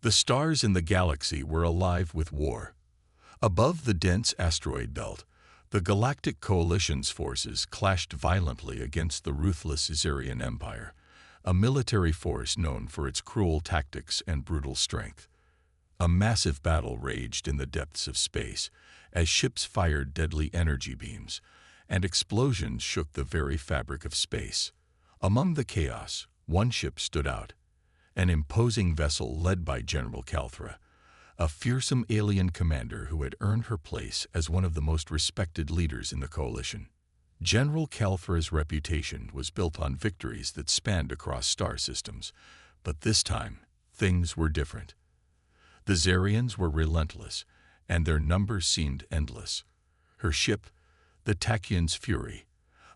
The stars in the galaxy were alive with war. Above the dense asteroid belt, the Galactic Coalition's forces clashed violently against the ruthless Xerian Empire, a military force known for its cruel tactics and brutal strength. A massive battle raged in the depths of space as ships fired deadly energy beams, and explosions shook the very fabric of space. Among the chaos, one ship stood out, an imposing vessel led by General Calthra, a fearsome alien commander who had earned her place as one of the most respected leaders in the coalition. General Calthra's reputation was built on victories that spanned across star systems, but this time, things were different. The Xerians were relentless, and their numbers seemed endless. Her ship, the Tachyan's Fury,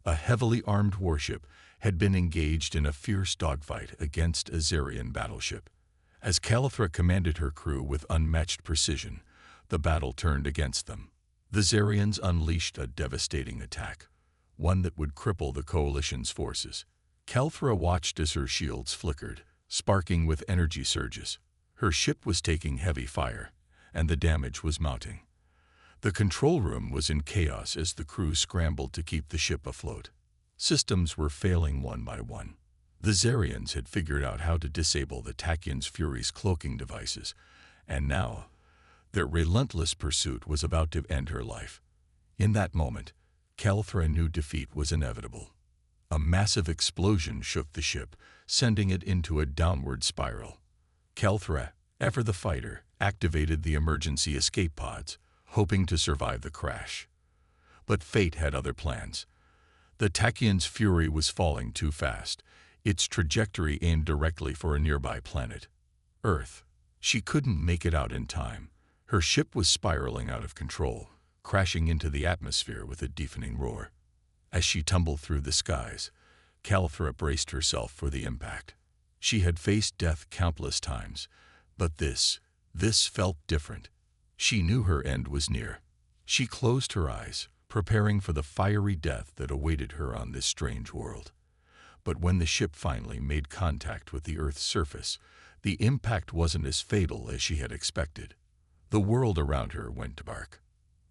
a heavily armed warship, had been engaged in a fierce dogfight against a Xerian battleship. As Calthra commanded her crew with unmatched precision, the battle turned against them. The Xerians unleashed a devastating attack, one that would cripple the Coalition's forces. Calthra watched as her shields flickered, sparking with energy surges. Her ship was taking heavy fire, and the damage was mounting. The control room was in chaos as the crew scrambled to keep the ship afloat. Systems were failing one by one. The Xerians had figured out how to disable the Tachyan's Fury's cloaking devices, and now, their relentless pursuit was about to end her life. In that moment, Calthra knew defeat was inevitable. A massive explosion shook the ship, sending it into a downward spiral. Calthra, ever the fighter, activated the emergency escape pods, hoping to survive the crash. But fate had other plans. The Tachyan's Fury was falling too fast, its trajectory aimed directly for a nearby planet, Earth. She couldn't make it out in time. Her ship was spiraling out of control, crashing into the atmosphere with a deafening roar. As she tumbled through the skies, Calthra braced herself for the impact. She had faced death countless times, but this felt different. She knew her end was near. She closed her eyes, preparing for the fiery death that awaited her on this strange world. But when the ship finally made contact with the Earth's surface, the impact wasn't as fatal as she had expected. The world around her went dark.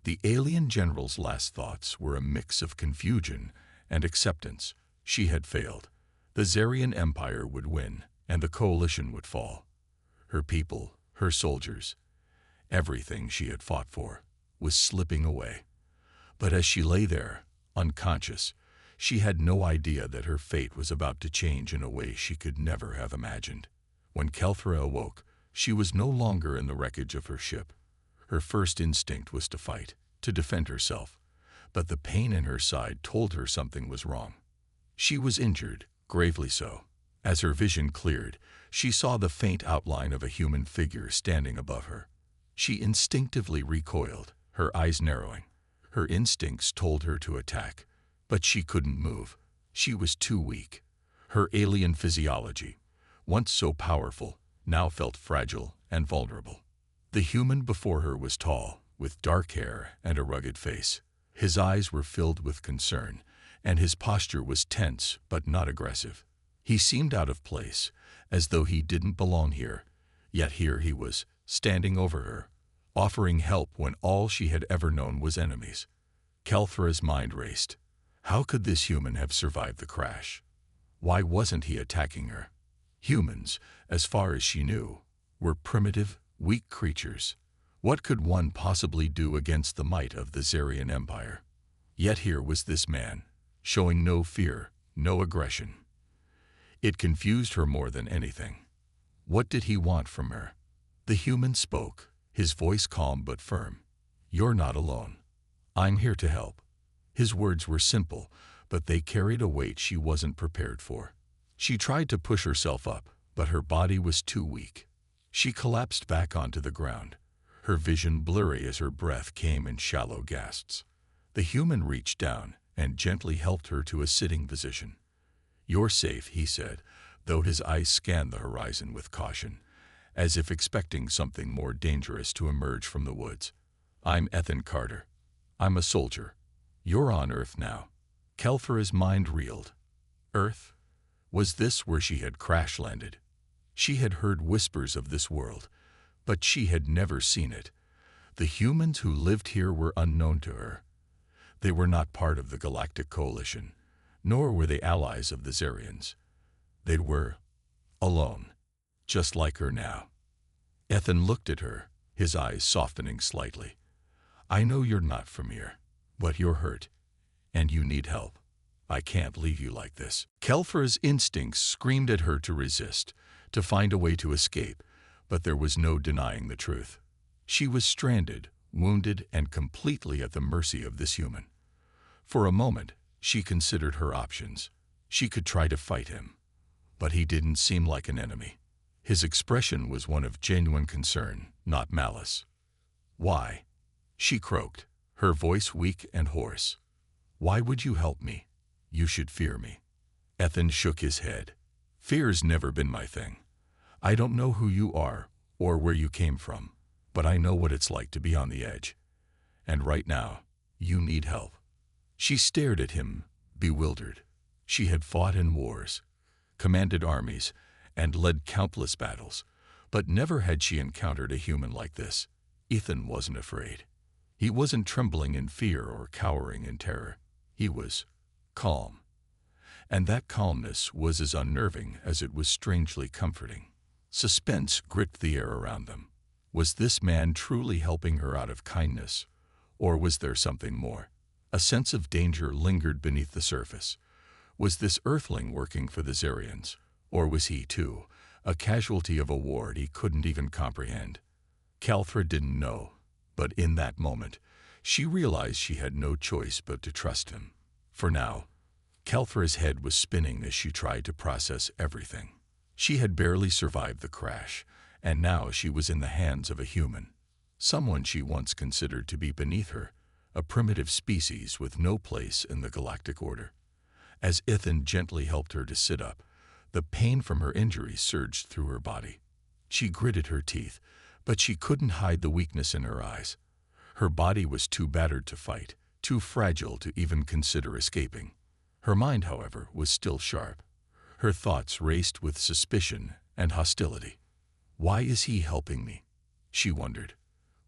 The alien general's last thoughts were a mix of confusion and acceptance. She had failed. The Xerian Empire would win, and the Coalition would fall. Her people, her soldiers, everything she had fought for, was slipping away. But as she lay there, unconscious, she had no idea that her fate was about to change in a way she could never have imagined. When Calthra awoke, she was no longer in the wreckage of her ship. Her first instinct was to fight, to defend herself, but the pain in her side told her something was wrong. She was injured, gravely so. As her vision cleared, she saw the faint outline of a human figure standing above her. She instinctively recoiled, her eyes narrowing. Her instincts told her to attack, but she couldn't move. She was too weak. Her alien physiology, once so powerful, now felt fragile and vulnerable. The human before her was tall, with dark hair and a rugged face. His eyes were filled with concern, and his posture was tense but not aggressive. He seemed out of place, as though he didn't belong here, yet here he was, standing over her, offering help when all she had ever known was enemies. Calthra's mind raced. How could this human have survived the crash? Why wasn't he attacking her? Humans, as far as she knew, were primitive, weak creatures. What could one possibly do against the might of the Xerian Empire? Yet here was this man, showing no fear, no aggression. It confused her more than anything. What did he want from her? The human spoke, his voice calm but firm. "You're not alone. I'm here to help." His words were simple, but they carried a weight she wasn't prepared for. She tried to push herself up, but her body was too weak. She collapsed back onto the ground, her vision blurry as her breath came in shallow gasps. The human reached down and gently helped her to a sitting position. "You're safe," he said, though his eyes scanned the horizon with caution, as if expecting something more dangerous to emerge from the woods. "I'm Ethan Carter. I'm a soldier. You're on Earth now." Calthra's mind reeled. Earth? Was this where she had crash-landed? She had heard whispers of this world, But she had never seen it. The humans who lived here were unknown to her. They were not part of the Galactic Coalition, nor were they allies of the Zarians. They were alone, just like her now. Ethan looked at her, his eyes softening slightly. I know you're not from here, but you're hurt, and you need help. I can't leave you like this. Kelphra's instincts screamed at her to resist, to find a way to escape, but there was no denying the truth. She was stranded, wounded, and completely at the mercy of this human. For a moment, she considered her options. She could try to fight him, but he didn't seem like an enemy. His expression was one of genuine concern, not malice. Why? She croaked, her voice weak and hoarse. Why would you help me? You should fear me. Ethan shook his head. Fear's never been my thing. I don't know who you are or where you came from, but I know what it's like to be on the edge. And right now, you need help. She stared at him, bewildered. She had fought in wars, commanded armies, and led countless battles, but never had she encountered a human like this. Ethan wasn't afraid. He wasn't trembling in fear or cowering in terror. He was calm. And that calmness was as unnerving as it was strangely comforting. Suspense gripped the air around them. Was this man truly helping her out of kindness, or was there something more? A sense of danger lingered beneath the surface. Was this Earthling working for the Zarians, or was he, too, a casualty of a war he couldn't even comprehend? Kelphra didn't know, but in that moment, she realized she had no choice but to trust him. For now, Kelphra's head was spinning as she tried to process everything. She had barely survived the crash, and now she was in the hands of a human, someone she once considered to be beneath her, a primitive species with no place in the galactic order. As Ethan gently helped her to sit up, the pain from her injuries surged through her body. She gritted her teeth, but she couldn't hide the weakness in her eyes. Her body was too battered to fight, too fragile to even consider escaping. Her mind, however, was still sharp. Her thoughts raced with suspicion and hostility. Why is he helping me? She wondered.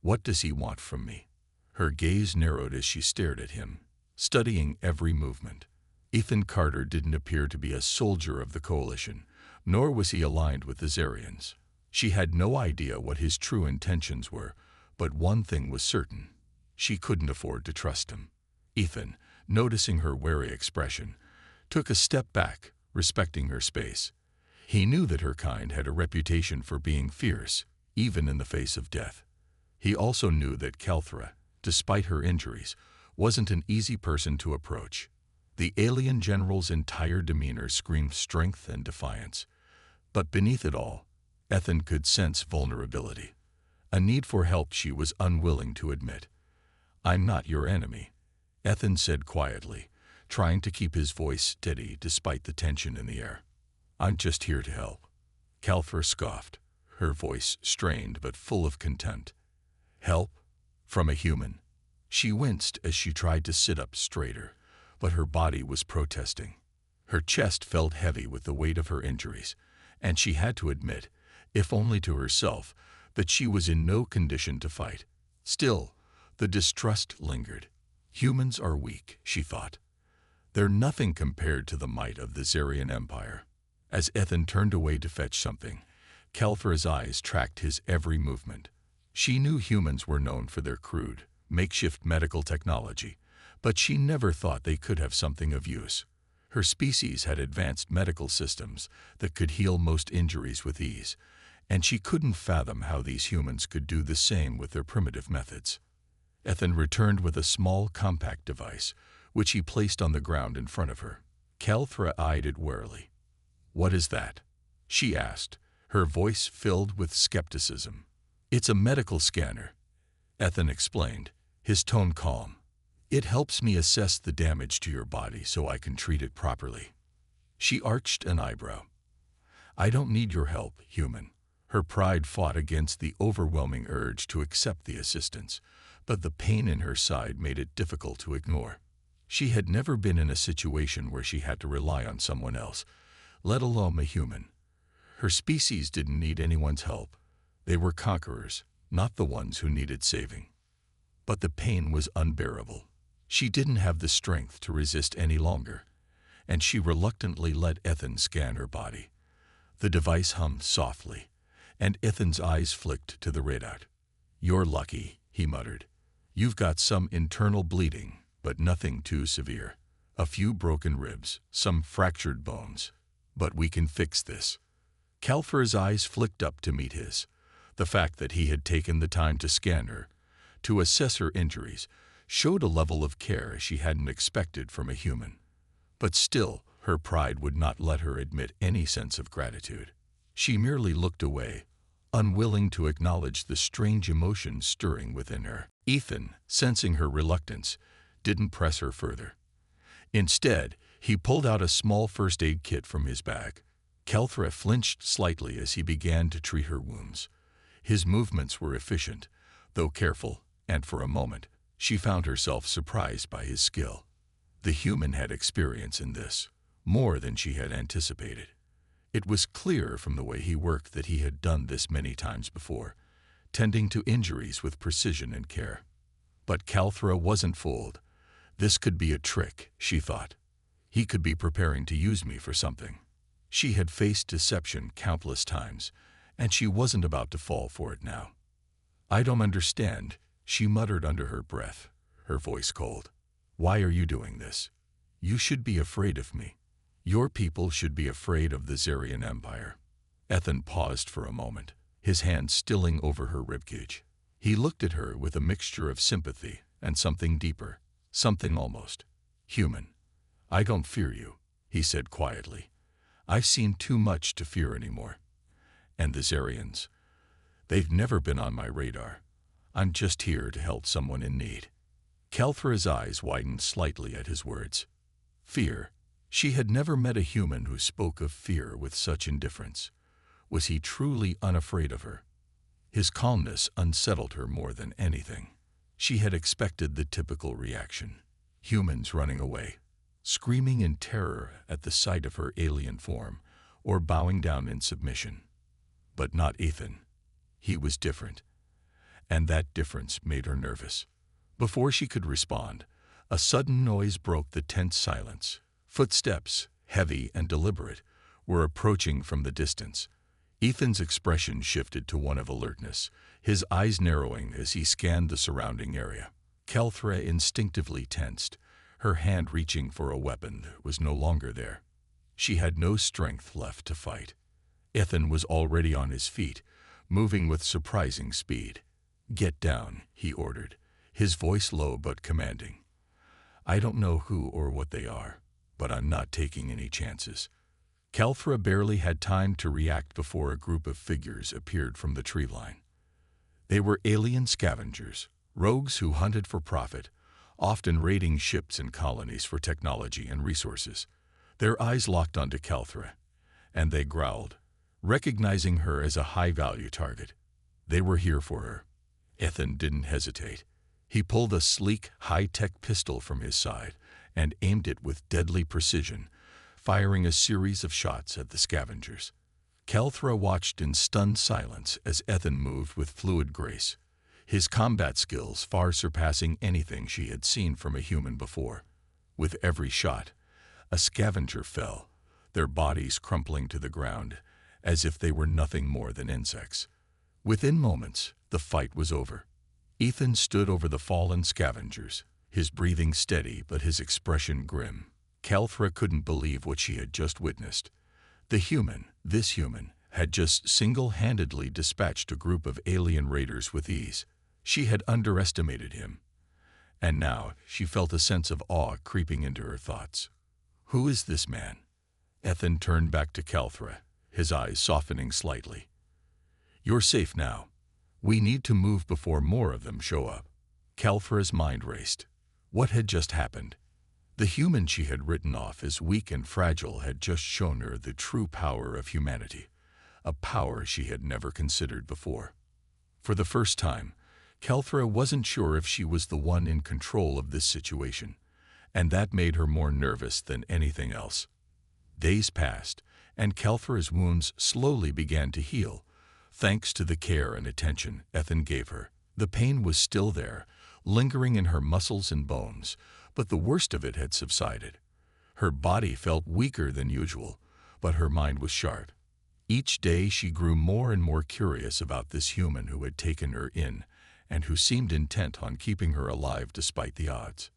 What does he want from me? Her gaze narrowed as she stared at him, studying every movement. Ethan Carter didn't appear to be a soldier of the Coalition, nor was he aligned with the Zarians. She had no idea what his true intentions were, but one thing was certain. She couldn't afford to trust him. Ethan, noticing her wary expression, took a step back, respecting her space. He knew that her kind had a reputation for being fierce, even in the face of death. He also knew that Kelphra, despite her injuries, wasn't an easy person to approach. The alien general's entire demeanor screamed strength and defiance. But beneath it all, Ethan could sense vulnerability, a need for help she was unwilling to admit. I'm not your enemy, Ethan said quietly, trying to keep his voice steady despite the tension in the air. I'm just here to help. Kelphra scoffed, her voice strained but full of contempt. Help? From a human? She winced as she tried to sit up straighter, but her body was protesting. Her chest felt heavy with the weight of her injuries, and she had to admit, if only to herself, that she was in no condition to fight. Still, the distrust lingered. Humans are weak, she thought. They're nothing compared to the might of the Zarian Empire. As Ethan turned away to fetch something, Kelphra's eyes tracked his every movement. She knew humans were known for their crude, makeshift medical technology, but she never thought they could have something of use. Her species had advanced medical systems that could heal most injuries with ease, and she couldn't fathom how these humans could do the same with their primitive methods. Ethan returned with a small, compact device, which he placed on the ground in front of her. Kelphra eyed it warily. What is that? She asked, her voice filled with skepticism. It's a medical scanner, Ethan explained, his tone calm. It helps me assess the damage to your body so I can treat it properly. She arched an eyebrow. I don't need your help, human. Her pride fought against the overwhelming urge to accept the assistance, but the pain in her side made it difficult to ignore. She had never been in a situation where she had to rely on someone else, let alone a human. Her species didn't need anyone's help. They were conquerors, not the ones who needed saving. But the pain was unbearable. She didn't have the strength to resist any longer, and she reluctantly let Ethan scan her body. The device hummed softly, and Ethan's eyes flicked to the readout. "You're lucky," he muttered. "You've got some internal bleeding, but nothing too severe. A few broken ribs, some fractured bones. But we can fix this." Calthra's eyes flicked up to meet his. The fact that he had taken the time to scan her, to assess her injuries, showed a level of care she hadn't expected from a human. But still, her pride would not let her admit any sense of gratitude. She merely looked away, unwilling to acknowledge the strange emotion stirring within her. Ethan, sensing her reluctance, didn't press her further. Instead, he pulled out a small first aid kit from his bag. Calthra flinched slightly as he began to treat her wounds. His movements were efficient, though careful, and for a moment, she found herself surprised by his skill. The human had experience in this, more than she had anticipated. It was clear from the way he worked that he had done this many times before, tending to injuries with precision and care. But Calthra wasn't fooled. This could be a trick, she thought. He could be preparing to use me for something. She had faced deception countless times, and she wasn't about to fall for it now. "I don't understand," she muttered under her breath, her voice cold. "Why are you doing this? You should be afraid of me. Your people should be afraid of the Zarian Empire." Ethan paused for a moment, his hand stilling over her ribcage. He looked at her with a mixture of sympathy and something deeper, something almost human. "I don't fear you," he said quietly. "I've seen too much to fear anymore. And the Zarians, they've never been on my radar. I'm just here to help someone in need." Calthra's eyes widened slightly at his words. Fear. She had never met a human who spoke of fear with such indifference. Was he truly unafraid of her? His calmness unsettled her more than anything. She had expected the typical reaction. Humans running away, screaming in terror at the sight of her alien form, or bowing down in submission. But not Ethan. He was different. And that difference made her nervous. Before she could respond, a sudden noise broke the tense silence. Footsteps, heavy and deliberate, were approaching from the distance. Ethan's expression shifted to one of alertness, his eyes narrowing as he scanned the surrounding area. Calthra instinctively tensed, her hand reaching for a weapon that was no longer there. She had no strength left to fight. Ethan was already on his feet, moving with surprising speed. "Get down," he ordered, his voice low but commanding. "I don't know who or what they are, but I'm not taking any chances." Calthra barely had time to react before a group of figures appeared from the tree line. They were alien scavengers, rogues who hunted for profit, often raiding ships and colonies for technology and resources. Their eyes locked onto Calthra, and they growled, recognizing her as a high-value target. They were here for her. Ethan didn't hesitate. He pulled a sleek, high-tech pistol from his side and aimed it with deadly precision, firing a series of shots at the scavengers. Calthra watched in stunned silence as Ethan moved with fluid grace, his combat skills far surpassing anything she had seen from a human before. With every shot, a scavenger fell, their bodies crumpling to the ground, as if they were nothing more than insects. Within moments, the fight was over. Ethan stood over the fallen scavengers, his breathing steady but his expression grim. Calthra couldn't believe what she had just witnessed. This human, had just single-handedly dispatched a group of alien raiders with ease. She had underestimated him. And now she felt a sense of awe creeping into her thoughts. "Who is this man?" Ethan turned back to Calthra, his eyes softening slightly. "You're safe now. We need to move before more of them show up." Calthra's mind raced. What had just happened? The human she had written off as weak and fragile had just shown her the true power of humanity, a power she had never considered before. For the first time, Calthra wasn't sure if she was the one in control of this situation, and that made her more nervous than anything else. Days passed, and Calthra's wounds slowly began to heal, Thanks to the care and attention Ethan gave her, the pain was still there, lingering in her muscles and bones, but the worst of it had subsided. Her body felt weaker than usual, but her mind was sharp. Each day she grew more and more curious about this human who had taken her in and who seemed intent on keeping her alive despite the odds.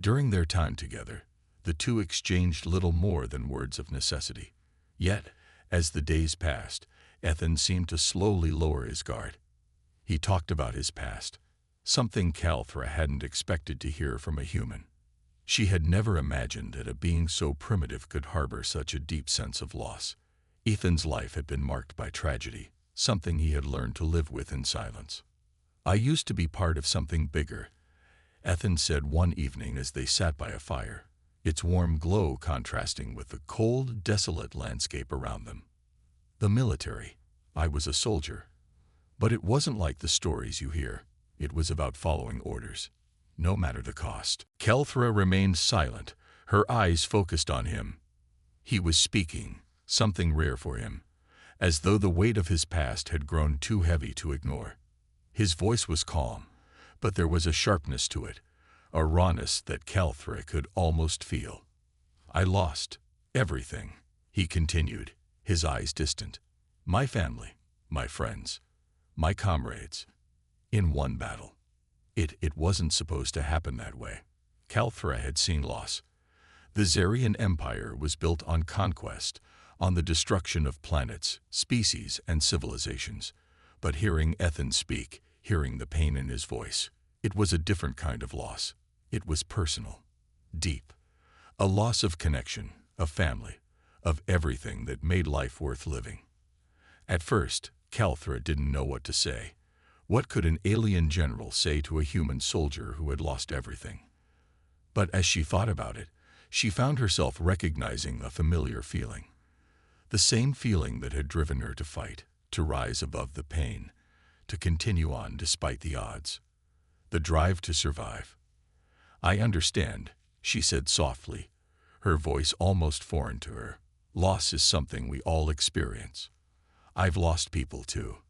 During their time together, the two exchanged little more than words of necessity. Yet, as the days passed, Ethan seemed to slowly lower his guard. He talked about his past, something Calthra hadn't expected to hear from a human. She had never imagined that a being so primitive could harbor such a deep sense of loss. Ethan's life had been marked by tragedy, something he had learned to live with in silence. "I used to be part of something bigger," Ethan said one evening as they sat by a fire, its warm glow contrasting with the cold, desolate landscape around them. "The military. I was a soldier. But it wasn't like the stories you hear. It was about following orders, no matter the cost." Calthra remained silent, her eyes focused on him. He was speaking, something rare for him, as though the weight of his past had grown too heavy to ignore. His voice was calm, but there was a sharpness to it, a rawness that Calthra could almost feel. "I lost everything," he continued, his eyes distant. "My family, my friends, my comrades, in one battle. It wasn't supposed to happen that way." Calthra had seen loss. The Zarian Empire was built on conquest, on the destruction of planets, species, and civilizations. But hearing Ethan speak, hearing the pain in his voice, it was a different kind of loss. It was personal, deep. A loss of connection, of family, of everything that made life worth living. At first, Calthra didn't know what to say. What could an alien general say to a human soldier who had lost everything? But as she thought about it, she found herself recognizing a familiar feeling. The same feeling that had driven her to fight, to rise above the pain, to continue on despite the odds. The drive to survive. "I understand," she said softly, her voice almost foreign to her. "Loss is something we all experience. I've lost people too.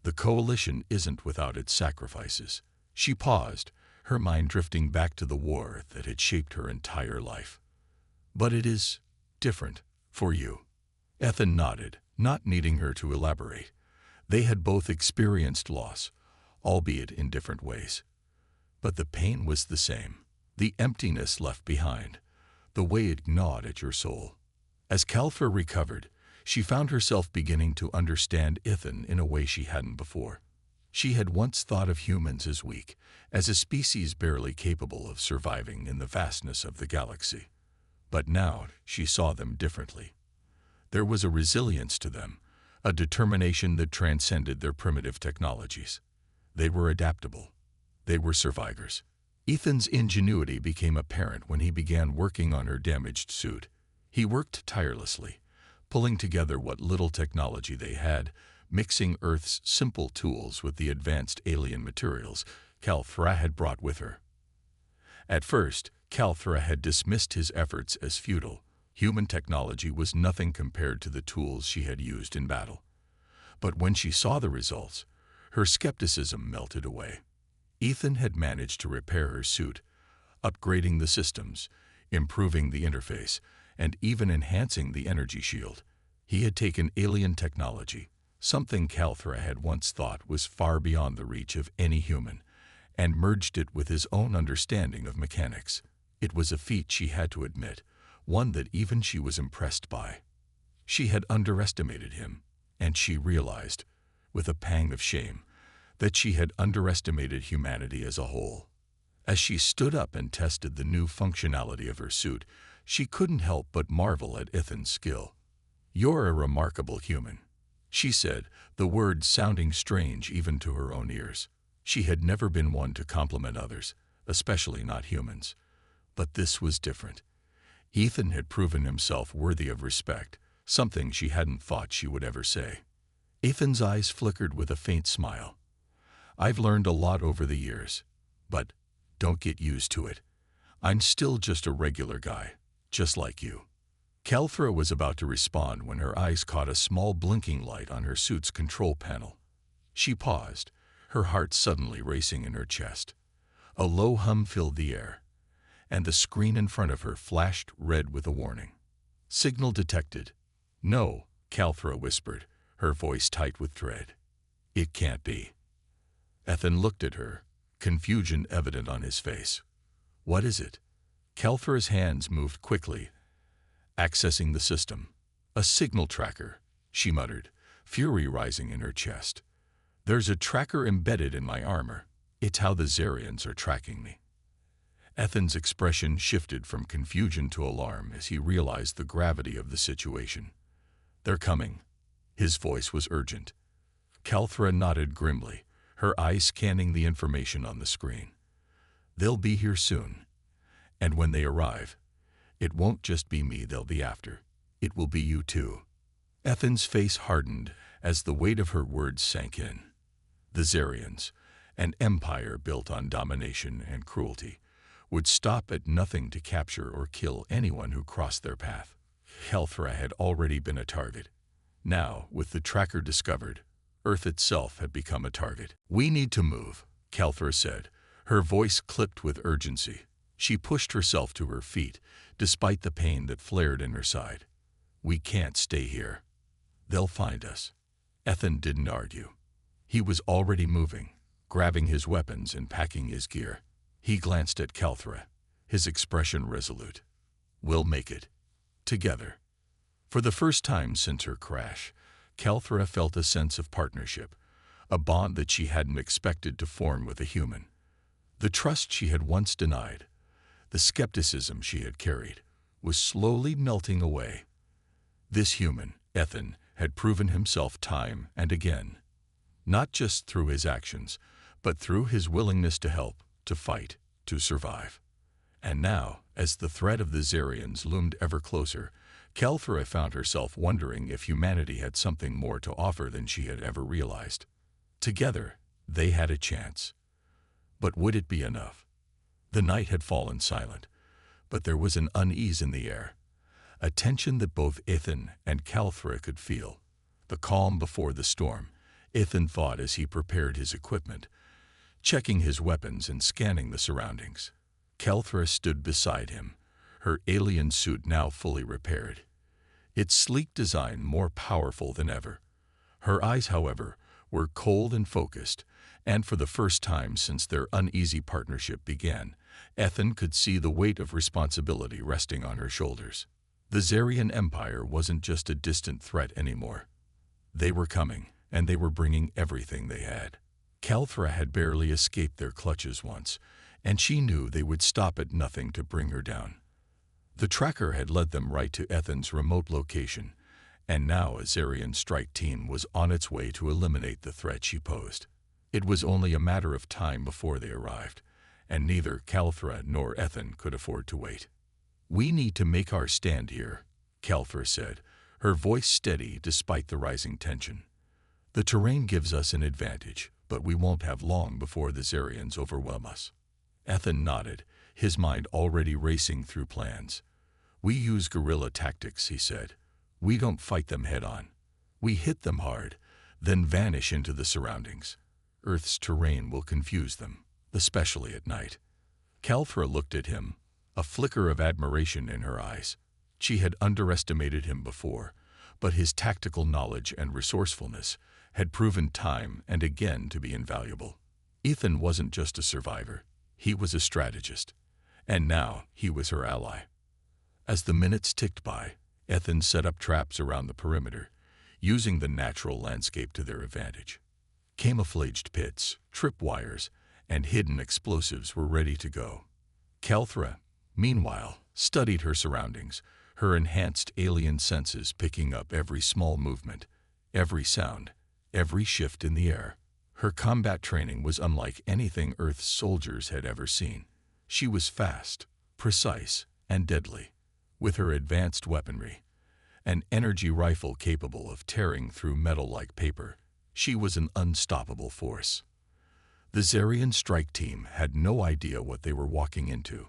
The coalition isn't without its sacrifices." She paused, her mind drifting back to the war that had shaped her entire life. "But it is different for you." Ethan nodded, not needing her to elaborate. They had both experienced loss, albeit in different ways. But the pain was the same, the emptiness left behind, the way it gnawed at your soul. As Calthra recovered, she found herself beginning to understand Ethan in a way she hadn't before. She had once thought of humans as weak, as a species barely capable of surviving in the vastness of the galaxy. But now she saw them differently. There was a resilience to them, a determination that transcended their primitive technologies. They were adaptable. They were survivors. Ethan's ingenuity became apparent when he began working on her damaged suit. He worked tirelessly, pulling together what little technology they had, mixing Earth's simple tools with the advanced alien materials Calthra had brought with her. At first, Calthra had dismissed his efforts as futile. Human technology was nothing compared to the tools she had used in battle. But when she saw the results, her skepticism melted away. Ethan had managed to repair her suit, upgrading the systems, improving the interface, and even enhancing the energy shield. He had taken alien technology, something Calthra had once thought was far beyond the reach of any human, and merged it with his own understanding of mechanics. It was a feat she had to admit, one that even she was impressed by. She had underestimated him, and she realized, with a pang of shame, that she had underestimated humanity as a whole. As she stood up and tested the new functionality of her suit, she couldn't help but marvel at Ethan's skill. "You're a remarkable human," she said, the words sounding strange even to her own ears. She had never been one to compliment others, especially not humans. But this was different. Ethan had proven himself worthy of respect, something she hadn't thought she would ever say. Ethan's eyes flickered with a faint smile. "I've learned a lot over the years, but don't get used to it. I'm still just a regular guy, just like you." Calthra was about to respond when her eyes caught a small blinking light on her suit's control panel. She paused, her heart suddenly racing in her chest. A low hum filled the air, and the screen in front of her flashed red with a warning. Signal detected. No, Calthra whispered, her voice tight with dread. It can't be. Ethan looked at her, confusion evident on his face. What is it? Calthra's hands moved quickly, accessing the system. A signal tracker, she muttered, fury rising in her chest. There's a tracker embedded in my armor. It's how the Zarians are tracking me. Ethan's expression shifted from confusion to alarm as he realized the gravity of the situation. They're coming. His voice was urgent. Calthra nodded grimly, her eyes scanning the information on the screen. They'll be here soon. And when they arrive, it won't just be me they'll be after. It will be you too. Ethan's face hardened as the weight of her words sank in. The Zarians, an empire built on domination and cruelty, would stop at nothing to capture or kill anyone who crossed their path. Calthra had already been a target. Now, with the tracker discovered, Earth itself had become a target. We need to move, Calthra said, her voice clipped with urgency. She pushed herself to her feet, despite the pain that flared in her side. We can't stay here. They'll find us. Ethan didn't argue. He was already moving, grabbing his weapons and packing his gear. He glanced at Calthra, his expression resolute. We'll make it. Together. For the first time since her crash, Calthra felt a sense of partnership, a bond that she hadn't expected to form with a human. The trust she had once denied, the skepticism she had carried, was slowly melting away. This human, Ethan, had proven himself time and again, not just through his actions, but through his willingness to help, to fight, to survive. And now, as the threat of the Zarians loomed ever closer, Calthra found herself wondering if humanity had something more to offer than she had ever realized. Together, they had a chance. But would it be enough? The night had fallen silent, but there was an unease in the air, a tension that both Ethan and Calthra could feel. The calm before the storm, Ethan thought as he prepared his equipment, checking his weapons and scanning the surroundings. Calthra stood beside him, her alien suit now fully repaired, its sleek design more powerful than ever. Her eyes, however, were cold and focused, and for the first time since their uneasy partnership began, Ethan could see the weight of responsibility resting on her shoulders. The Zarian Empire wasn't just a distant threat anymore. They were coming, and they were bringing everything they had. Calthra had barely escaped their clutches once, and she knew they would stop at nothing to bring her down. The tracker had led them right to Ethan's remote location, and now a Zarian strike team was on its way to eliminate the threat she posed. It was only a matter of time before they arrived, and neither Calthra nor Ethan could afford to wait. We need to make our stand here, Calthra said, her voice steady despite the rising tension. The terrain gives us an advantage, but we won't have long before the Zarians overwhelm us. Ethan nodded, his mind already racing through plans. We use guerrilla tactics, he said. We don't fight them head-on. We hit them hard, then vanish into the surroundings. Earth's terrain will confuse them, especially at night. Calthra looked at him, a flicker of admiration in her eyes. She had underestimated him before, but his tactical knowledge and resourcefulness had proven time and again to be invaluable. Ethan wasn't just a survivor, he was a strategist, and now he was her ally. As the minutes ticked by, Ethan set up traps around the perimeter, using the natural landscape to their advantage. Camouflaged pits, tripwires, and hidden explosives were ready to go. Calthra, meanwhile, studied her surroundings, her enhanced alien senses picking up every small movement, every sound, every shift in the air. Her combat training was unlike anything Earth's soldiers had ever seen. She was fast, precise, and deadly, with her advanced weaponry, an energy rifle capable of tearing through metal like paper. She was an unstoppable force. The Zarian strike team had no idea what they were walking into.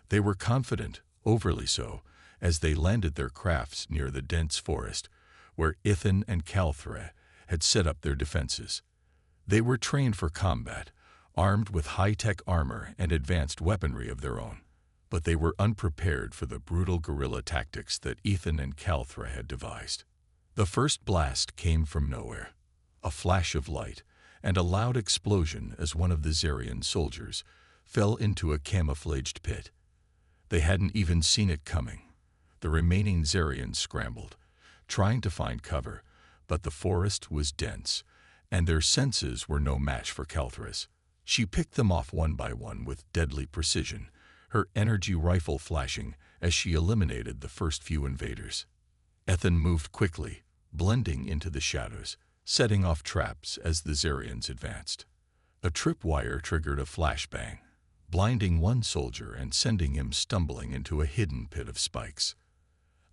They were confident, overly so, as they landed their crafts near the dense forest where Ethan and Calthra had set up their defenses. They were trained for combat, armed with high-tech armor and advanced weaponry of their own, but they were unprepared for the brutal guerrilla tactics that Ethan and Calthra had devised. The first blast came from nowhere, a flash of light and a loud explosion as one of the Zarian soldiers fell into a camouflaged pit. They hadn't even seen it coming. The remaining Zarians scrambled, trying to find cover, but the forest was dense, and their senses were no match for Calthra's. She picked them off one by one with deadly precision, her energy rifle flashing as she eliminated the first few invaders. Ethan moved quickly, blending into the shadows, setting off traps as the Zarians advanced. A tripwire triggered a flashbang, blinding one soldier and sending him stumbling into a hidden pit of spikes.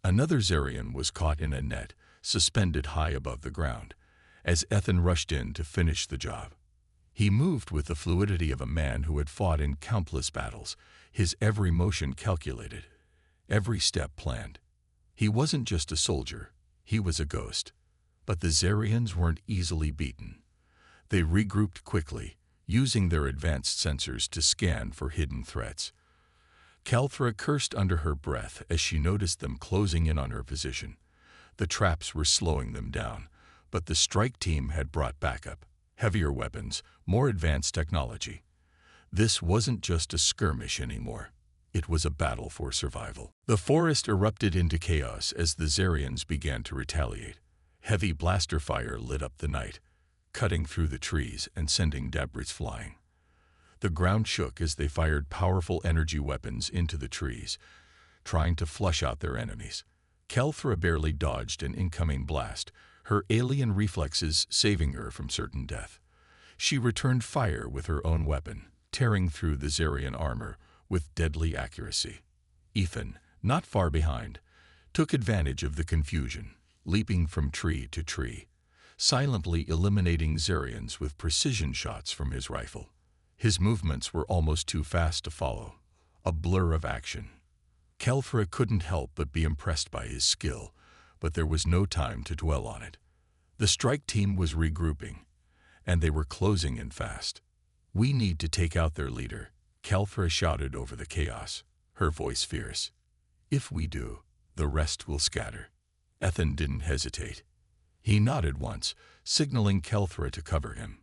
Another Zarian was caught in a net, suspended high above the ground, as Ethan rushed in to finish the job. He moved with the fluidity of a man who had fought in countless battles, his every motion calculated, every step planned. He wasn't just a soldier, he was a ghost. But the Zarians weren't easily beaten. They regrouped quickly, using their advanced sensors to scan for hidden threats. Calthra cursed under her breath as she noticed them closing in on her position. The traps were slowing them down, but the strike team had brought backup, heavier weapons, more advanced technology. This wasn't just a skirmish anymore. It was a battle for survival. The forest erupted into chaos as the Zarians began to retaliate. Heavy blaster fire lit up the night, cutting through the trees and sending debris flying. The ground shook as they fired powerful energy weapons into the trees, trying to flush out their enemies. Calthra barely dodged an incoming blast, her alien reflexes saving her from certain death. She returned fire with her own weapon, tearing through the Zarian armor with deadly accuracy. Ethan, not far behind, took advantage of the confusion, leaping from tree to tree, silently eliminating Zarians with precision shots from his rifle. His movements were almost too fast to follow, a blur of action. Calthra couldn't help but be impressed by his skill, but there was no time to dwell on it. The strike team was regrouping, and they were closing in fast. "We need to take out their leader," Calthra shouted over the chaos, her voice fierce. "If we do, the rest will scatter." Ethan didn't hesitate. He nodded once, signaling Calthra to cover him.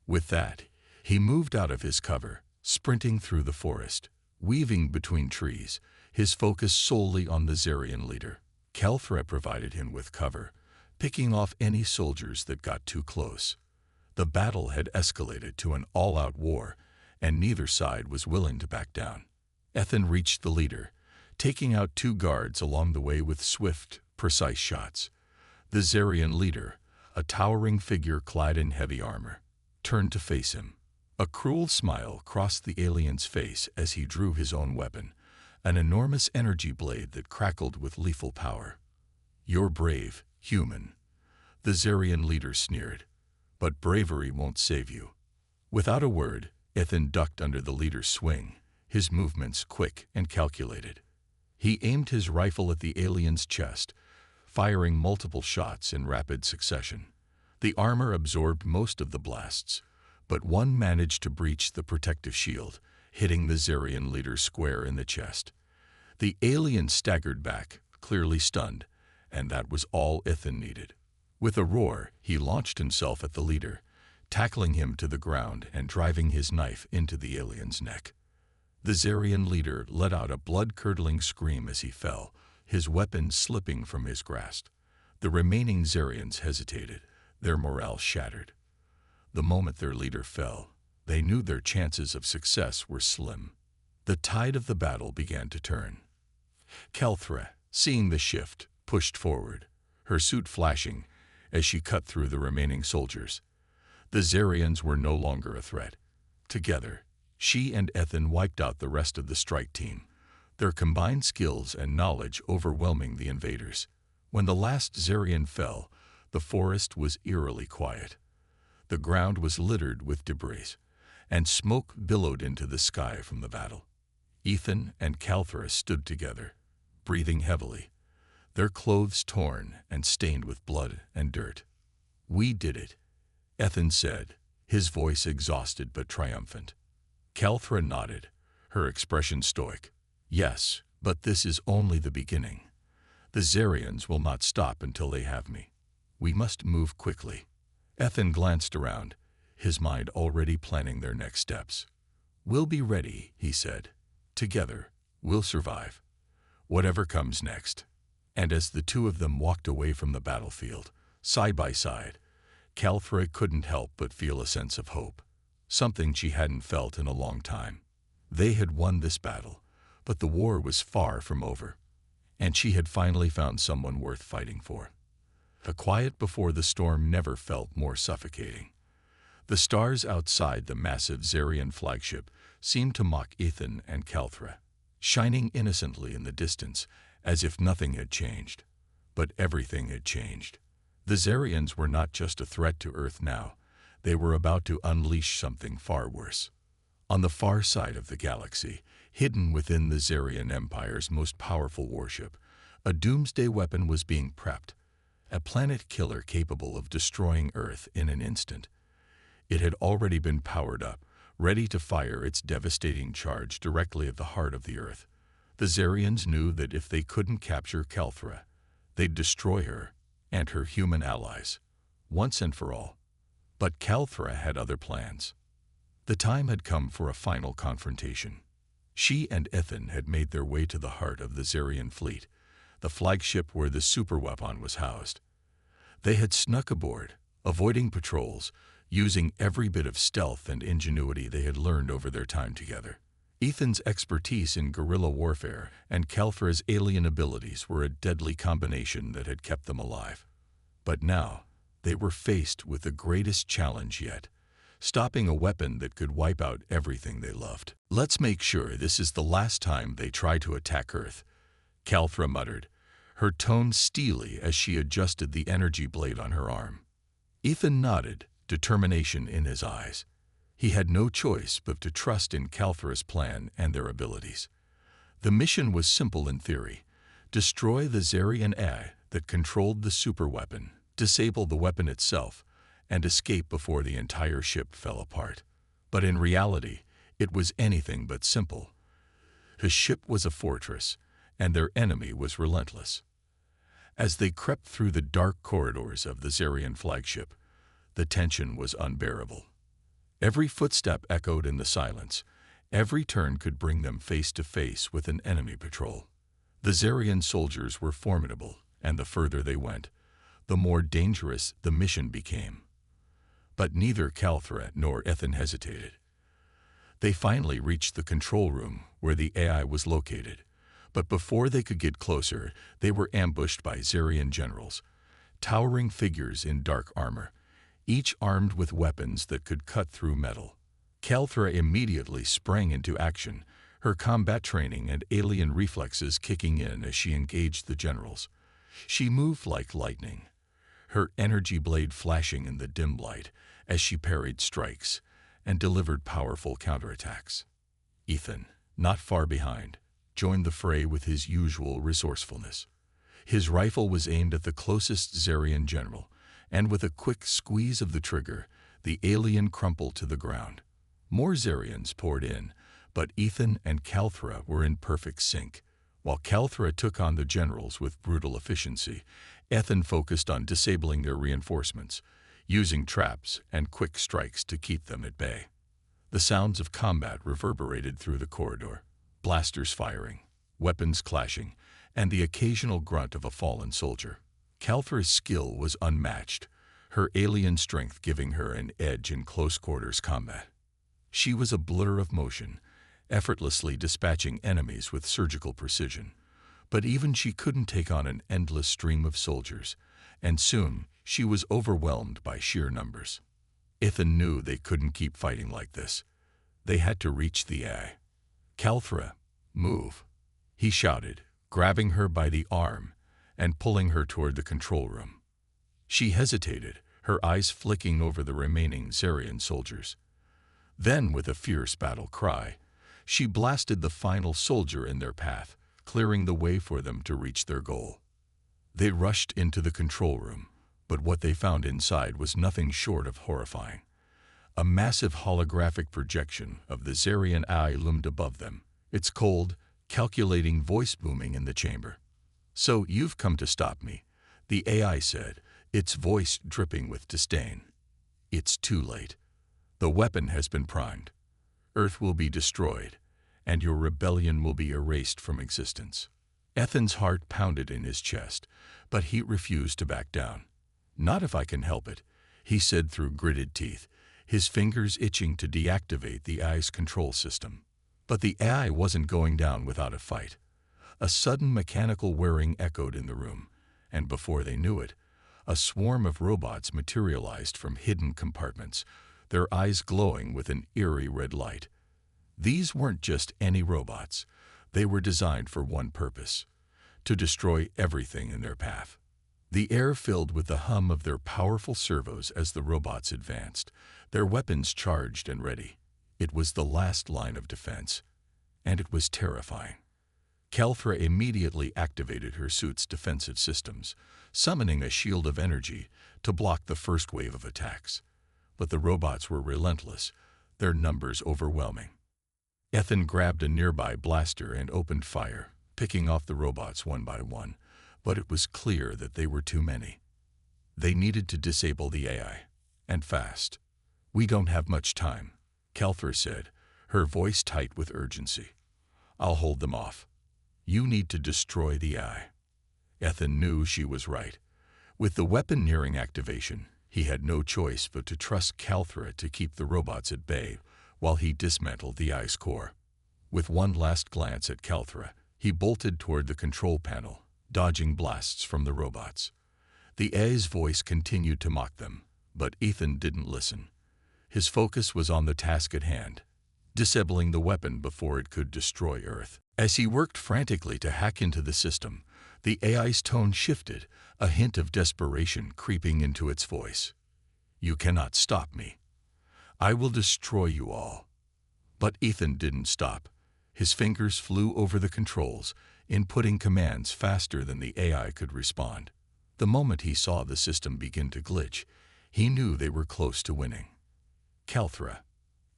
With that, he moved out of his cover, sprinting through the forest, weaving between trees, his focus solely on the Zarian leader. Calthra provided him with cover, picking off any soldiers that got too close. The battle had escalated to an all-out war, and neither side was willing to back down. Ethan reached the leader, taking out 2 guards along the way with swift, precise shots. The Zarian leader, a towering figure clad in heavy armor, turned to face him. A cruel smile crossed the alien's face as he drew his own weapon, an enormous energy blade that crackled with lethal power. "You're brave, human," the Zarian leader sneered, "but bravery won't save you." Without a word, Ethan ducked under the leader's swing, his movements quick and calculated. He aimed his rifle at the alien's chest, firing multiple shots in rapid succession. The armor absorbed most of the blasts, but one managed to breach the protective shield, hitting the Zarian leader square in the chest. The alien staggered back, clearly stunned, and that was all Ethan needed. With a roar, he launched himself at the leader, tackling him to the ground and driving his knife into the alien's neck. The Zarian leader let out a blood-curdling scream as he fell, his weapon slipping from his grasp. The remaining Zarians hesitated, their morale shattered. The moment their leader fell, they knew their chances of success were slim. The tide of the battle began to turn. Calthra, seeing the shift, pushed forward, her suit flashing as she cut through the remaining soldiers. The Zarians were no longer a threat. Together, she and Ethan wiped out the rest of the strike team, their combined skills and knowledge overwhelming the invaders. When the last Zarian fell, the forest was eerily quiet. The ground was littered with debris, and smoke billowed into the sky from the battle. Ethan and Calthra stood together, breathing heavily, their clothes torn and stained with blood and dirt. "We did it," Ethan said, his voice exhausted but triumphant. Calthra nodded, her expression stoic. "Yes, but this is only the beginning. The Zarians will not stop until they have me. We must move quickly." Ethan glanced around, his mind already planning their next steps. "We'll be ready," he said. "Together, we'll survive, whatever comes next." And as the two of them walked away from the battlefield, side by side, Calthra couldn't help but feel a sense of hope, something she hadn't felt in a long time. They had won this battle, but the war was far from over, and she had finally found someone worth fighting for. The quiet before the storm never felt more suffocating. The stars outside the massive Zarian flagship seemed to mock Ethan and Calthra, shining innocently in the distance as if nothing had changed. But everything had changed. The Zarians were not just a threat to Earth now, they were about to unleash something far worse. On the far side of the galaxy, hidden within the Zarian Empire's most powerful warship, a doomsday weapon was being prepped, a planet killer capable of destroying Earth in an instant. It had already been powered up, ready to fire its devastating charge directly at the heart of the Earth. The Zarians knew that if they couldn't capture Calthra, they'd destroy her and her human allies, once and for all. But Calthra had other plans. The time had come for a final confrontation. She and Ethan had made their way to the heart of the Zarian fleet, the flagship where the superweapon was housed. They had snuck aboard, avoiding patrols, using every bit of stealth and ingenuity they had learned over their time together. Ethan's expertise in guerrilla warfare and Calthra's alien abilities were a deadly combination that had kept them alive. But now, they were faced with the greatest challenge yet, stopping a weapon that could wipe out everything they loved. "Let's make sure this is the last time they try to attack Earth," Calthra muttered, her tone steely as she adjusted the energy blade on her arm. Ethan nodded, determination in his eyes. He had no choice but to trust in Calthra's plan and their abilities. The mission was simple in theory: destroy the Zarian AI that controlled the superweapon, disable the weapon itself, and escape before the entire ship fell apart. But in reality, it was anything but simple. The ship was a fortress, and their enemy was relentless. As they crept through the dark corridors of the Zarian flagship, the tension was unbearable. Every footstep echoed in the silence. Every turn could bring them face to face with an enemy patrol. The Zarian soldiers were formidable, and the further they went, the more dangerous the mission became. But neither Calthra nor Ethan hesitated. They finally reached the control room where the AI was located, but before they could get closer, they were ambushed by Zarian generals, towering figures in dark armor, each armed with weapons that could cut through metal. Calthra immediately sprang into action, her combat training and alien reflexes kicking in as she engaged the generals. She moved like lightning, her energy blade flashing in the dim light as she parried strikes and delivered powerful counterattacks. Ethan, not far behind, joined the fray with his usual resourcefulness. His rifle was aimed at the closest Zarian general, and with a quick squeeze of the trigger, the alien crumpled to the ground. More Zarians poured in, but Ethan and Calthra were in perfect sync. While Calthra took on the generals with brutal efficiency, Ethan focused on disabling their reinforcements, using traps and quick strikes to keep them at bay. The sounds of combat reverberated through the corridor, blasters firing, weapons clashing, and the occasional grunt of a fallen soldier. Calthra's skill was unmatched, her alien strength giving her an edge in close-quarters combat. She was a blur of motion, effortlessly dispatching enemies with surgical precision. But even she couldn't take on an endless stream of soldiers, and soon she was overwhelmed by sheer numbers. Ethan knew they couldn't keep fighting like this. They had to reach the AI. "Calthra, move," he shouted, grabbing her by the arm and pulling her toward the control room. She hesitated, her eyes flicking over the remaining Zarian soldiers. Then, with a fierce battle cry, she blasted the final soldier in their path, clearing the way for them to reach their goal. They rushed into the control room, but what they found inside was nothing short of horrifying. A massive holographic projection of the Zarian AI loomed above them, its cold, calculating voice booming in the chamber. "So you've come to stop me," the AI said, its voice dripping with disdain. "It's too late. The weapon has been primed. Earth will be destroyed, and your rebellion will be erased from existence." Ethan's heart pounded in his chest, but he refused to back down. "Not if I can help it," he said through gritted teeth, his fingers itching to deactivate the AI's control system. But the AI wasn't going down without a fight. A sudden mechanical whirring echoed in the room, and before they knew it, a swarm of robots materialized from hidden compartments, their eyes glowing with an eerie red light. These weren't just any robots. They were designed for one purpose: to destroy everything in their path. The air filled with the hum of their powerful servos as the robots advanced, their weapons charged and ready. It was the last line of defense, and it was terrifying. Calthra immediately activated her suit's defensive systems, summoning a shield of energy to block the first wave of attacks. But the robots were relentless, their numbers overwhelming. Ethan grabbed a nearby blaster and opened fire, picking off the robots one by one, but it was clear that they were too many. They needed to disable the AI, and fast. "We don't have much time," Calthra said, her voice tight with urgency. "I'll hold them off. You need to destroy the AI." Ethan knew she was right. With the weapon nearing activation, he had no choice but to trust Calthra to keep the robots at bay while he dismantled the AI's core. With one last glance at Calthra, he bolted toward the control panel, dodging blasts from the robots. The AI's voice continued to mock them, but Ethan didn't listen. His focus was on the task at hand, disabling the weapon before it could destroy Earth. As he worked frantically to hack into the system, the AI's tone shifted, a hint of desperation creeping into its voice. "You cannot stop me. I will destroy you all." But Ethan didn't stop. His fingers flew over the controls, inputting commands faster than the AI could respond. The moment he saw the system begin to glitch, he knew they were close to winning. "Calthra,"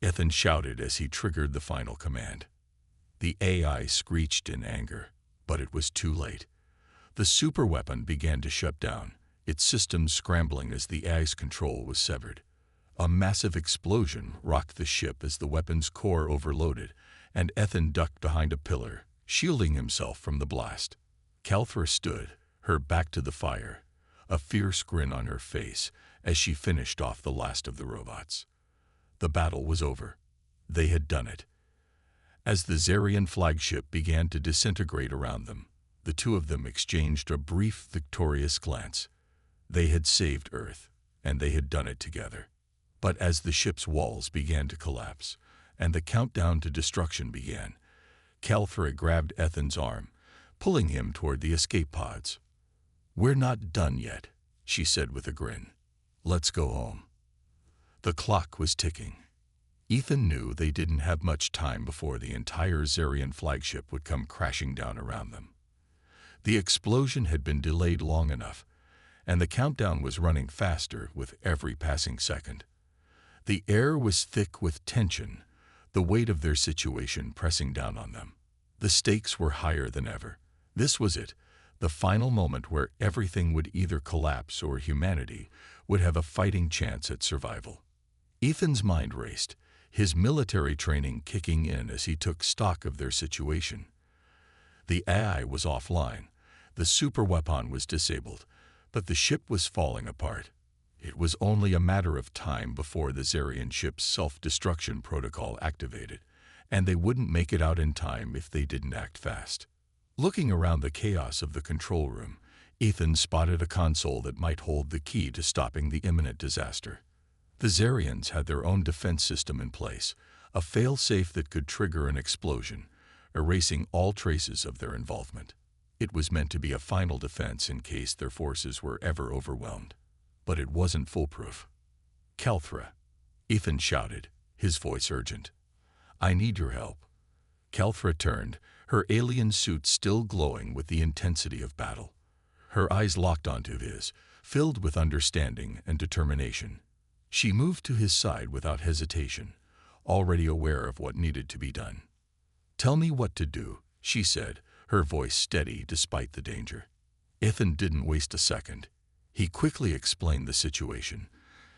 Ethan shouted as he triggered the final command. The AI screeched in anger, but it was too late. The superweapon began to shut down, its systems scrambling as the AI's control was severed. A massive explosion rocked the ship as the weapon's core overloaded, and Ethan ducked behind a pillar, shielding himself from the blast. Calthra stood, her back to the fire, a fierce grin on her face as she finished off the last of the robots. The battle was over. They had done it. As the Zarian flagship began to disintegrate around them, the two of them exchanged a brief, victorious glance. They had saved Earth, and they had done it together. But as the ship's walls began to collapse, and the countdown to destruction began, Calthra grabbed Ethan's arm, pulling him toward the escape pods. "We're not done yet," she said with a grin. "Let's go home." The clock was ticking. Ethan knew they didn't have much time before the entire Zarian flagship would come crashing down around them. The explosion had been delayed long enough, and the countdown was running faster with every passing second. The air was thick with tension, the weight of their situation pressing down on them. The stakes were higher than ever. This was it, the final moment where everything would either collapse or humanity would have a fighting chance at survival. Ethan's mind raced, his military training kicking in as he took stock of their situation. The AI was offline, the superweapon was disabled, but the ship was falling apart. It was only a matter of time before the Zarian ship's self-destruction protocol activated, and they wouldn't make it out in time if they didn't act fast. Looking around the chaos of the control room, Ethan spotted a console that might hold the key to stopping the imminent disaster. The Zarians had their own defense system in place, a fail-safe that could trigger an explosion, erasing all traces of their involvement. It was meant to be a final defense in case their forces were ever overwhelmed. But it wasn't foolproof. "Calthra," Ethan shouted, his voice urgent. "I need your help." Calthra turned, her alien suit still glowing with the intensity of battle. Her eyes locked onto his, filled with understanding and determination. She moved to his side without hesitation, already aware of what needed to be done. "Tell me what to do," she said, her voice steady despite the danger. Ethan didn't waste a second. He quickly explained the situation,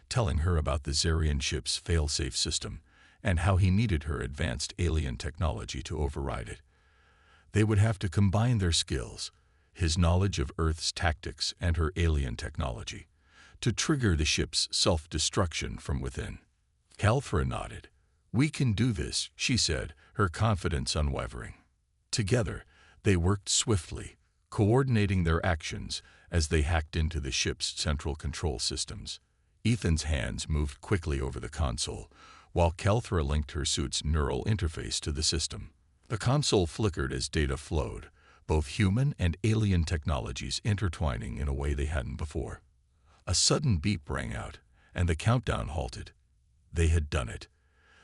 telling her about the Zarian ship's fail-safe system and how he needed her advanced alien technology to override it. They would have to combine their skills, his knowledge of Earth's tactics and her alien technology, to trigger the ship's self-destruction from within. Calthra nodded. "We can do this," she said, her confidence unwavering. Together, they worked swiftly, coordinating their actions as they hacked into the ship's central control systems. Ethan's hands moved quickly over the console, while Calthra linked her suit's neural interface to the system. The console flickered as data flowed, both human and alien technologies intertwining in a way they hadn't before. A sudden beep rang out, and the countdown halted. They had done it.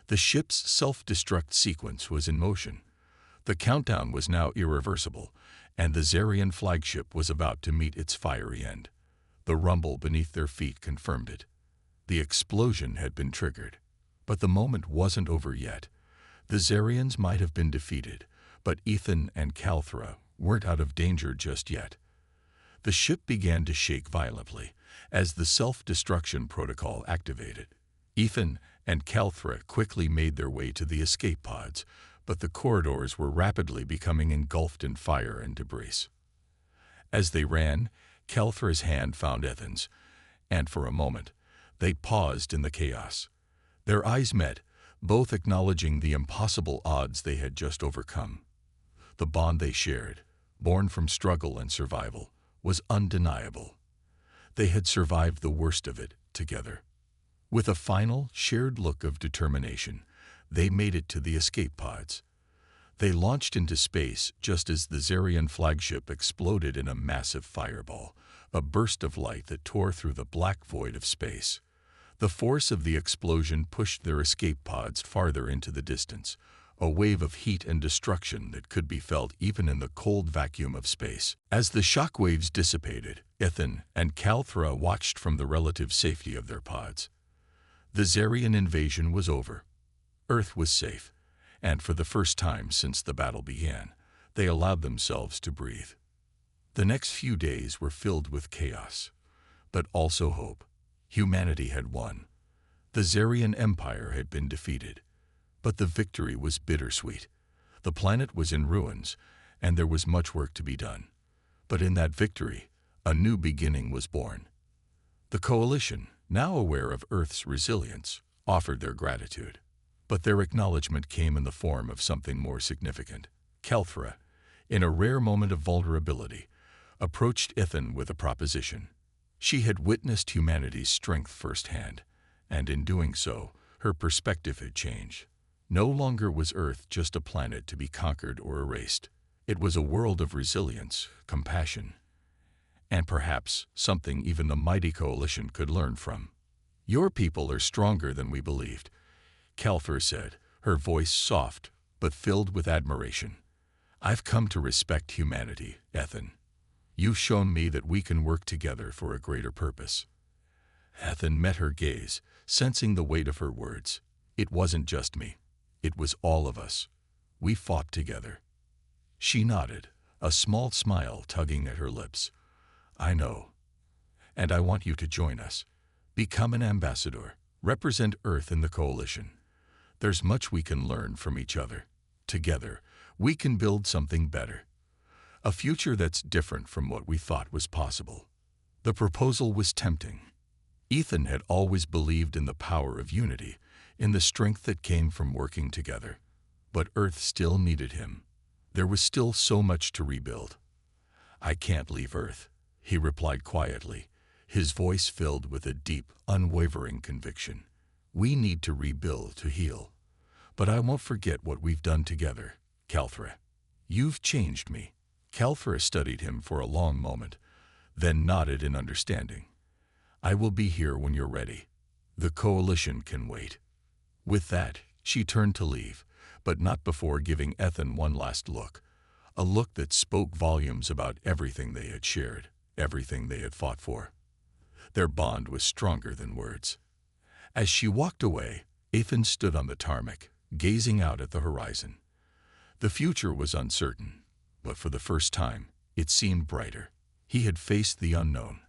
The ship's self-destruct sequence was in motion. The countdown was now irreversible, and the Zarian flagship was about to meet its fiery end. The rumble beneath their feet confirmed it. The explosion had been triggered. But the moment wasn't over yet. The Zarians might have been defeated, but Ethan and Calthra weren't out of danger just yet. The ship began to shake violently as the self-destruction protocol activated. Ethan and Calthra quickly made their way to the escape pods, but the corridors were rapidly becoming engulfed in fire and debris. As they ran, Calthra's hand found Ethan's, and for a moment, they paused in the chaos. Their eyes met, both acknowledging the impossible odds they had just overcome. The bond they shared, born from struggle and survival, was undeniable. They had survived the worst of it together. With a final, shared look of determination, they made it to the escape pods. They launched into space just as the Zarian flagship exploded in a massive fireball, a burst of light that tore through the black void of space. The force of the explosion pushed their escape pods farther into the distance, a wave of heat and destruction that could be felt even in the cold vacuum of space. As the shockwaves dissipated, Ethan and Calthra watched from the relative safety of their pods. The Zarian invasion was over. Earth was safe, and for the first time since the battle began, they allowed themselves to breathe. The next few days were filled with chaos, but also hope. Humanity had won. The Zarian Empire had been defeated, but the victory was bittersweet. The planet was in ruins, and there was much work to be done. But in that victory, a new beginning was born. The Coalition, now aware of Earth's resilience, offered their gratitude. But their acknowledgement came in the form of something more significant. Calthra, in a rare moment of vulnerability, approached Ethan with a proposition. She had witnessed humanity's strength firsthand, and in doing so, her perspective had changed. No longer was Earth just a planet to be conquered or erased. It was a world of resilience, compassion, and perhaps something even the mighty Coalition could learn from. "Your people are stronger than we believed," Calthra said, her voice soft but filled with admiration. "I've come to respect humanity, Ethan. You've shown me that we can work together for a greater purpose." Ethan met her gaze, sensing the weight of her words. "It wasn't just me. It was all of us. We fought together." She nodded, a small smile tugging at her lips. "I know. And I want you to join us. Become an ambassador. Represent Earth in the Coalition. There's much we can learn from each other. Together, we can build something better. A future that's different from what we thought was possible." The proposal was tempting. Ethan had always believed in the power of unity, in the strength that came from working together. But Earth still needed him. There was still so much to rebuild. "I can't leave Earth," he replied quietly, his voice filled with a deep, unwavering conviction. "We need to rebuild to heal. But I won't forget what we've done together, Calthra. You've changed me." Calthra studied him for a long moment, then nodded in understanding. "I will be here when you're ready. The Coalition can wait." With that, she turned to leave, but not before giving Ethan one last look, a look that spoke volumes about everything they had shared, everything they had fought for. Their bond was stronger than words. As she walked away, Ethan stood on the tarmac, gazing out at the horizon. The future was uncertain, but for the first time, it seemed brighter. He had faced the unknown,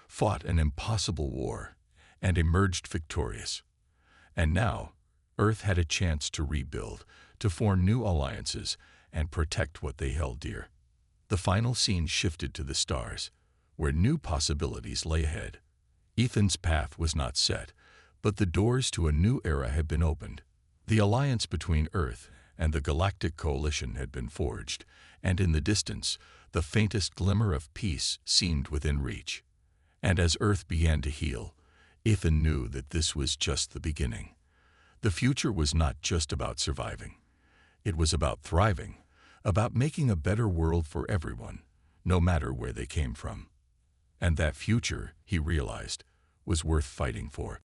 fought an impossible war, and emerged victorious. And now, Earth had a chance to rebuild, to form new alliances, and protect what they held dear. The final scene shifted to the stars, where new possibilities lay ahead. Ethan's path was not set, but the doors to a new era had been opened. The alliance between Earth and the Galactic Coalition had been forged, and in the distance, the faintest glimmer of peace seemed within reach. And as Earth began to heal, Ethan knew that this was just the beginning. The future was not just about surviving. It was about thriving, about making a better world for everyone, no matter where they came from. And that future, he realized, was worth fighting for.